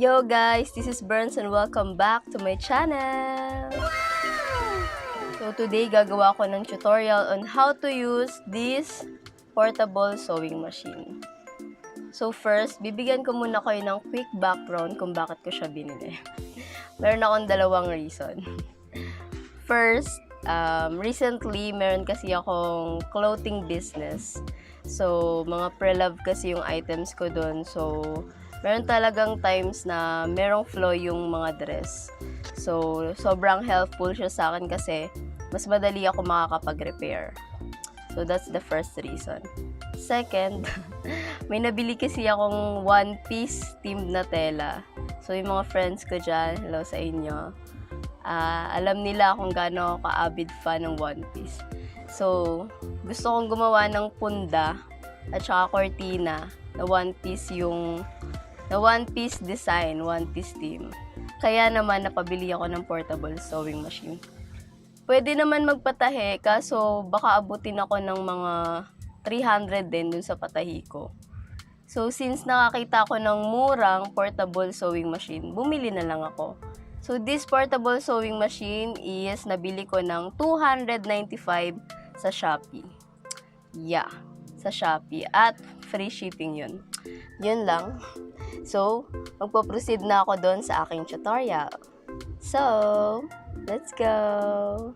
Yo guys, this is Berns and welcome back to my channel! So today gagawa ko ng tutorial on how to use this portable sewing machine. So first, bibigyan ko muna kayo ng quick background kung bakit ko siya binili. Meron akong dalawang reason. First, recently meron kasi akong clothing business. So mga pre-love kasi yung items ko doon. So meron talagang times na merong flow yung mga dress. So, sobrang helpful siya sa akin kasi mas madali ako makakapag-repair. So, that's the first reason. Second, may nabili kasi akong one-piece teamed na tela. So, yung mga friends ko dyan, hello sa inyo, alam nila kung gaano ako ka-avid fan ng one piece. So, gusto kong gumawa ng punda at saka cortina na one-piece yung na one-piece design, one-piece theme. Kaya naman napabili ako ng portable sewing machine. Pwede naman magpatahi, kaso baka abutin ako ng mga 300 din dun sa patahi ko. So since nakakita ko ng murang portable sewing machine, bumili na lang ako. So this portable sewing machine is nabili ko ng 295 sa Shopee. Yeah, sa Shopee. At free shipping yun. Yun lang. So, magpo-proceed na ako doon sa aking tutorial. So, let's go!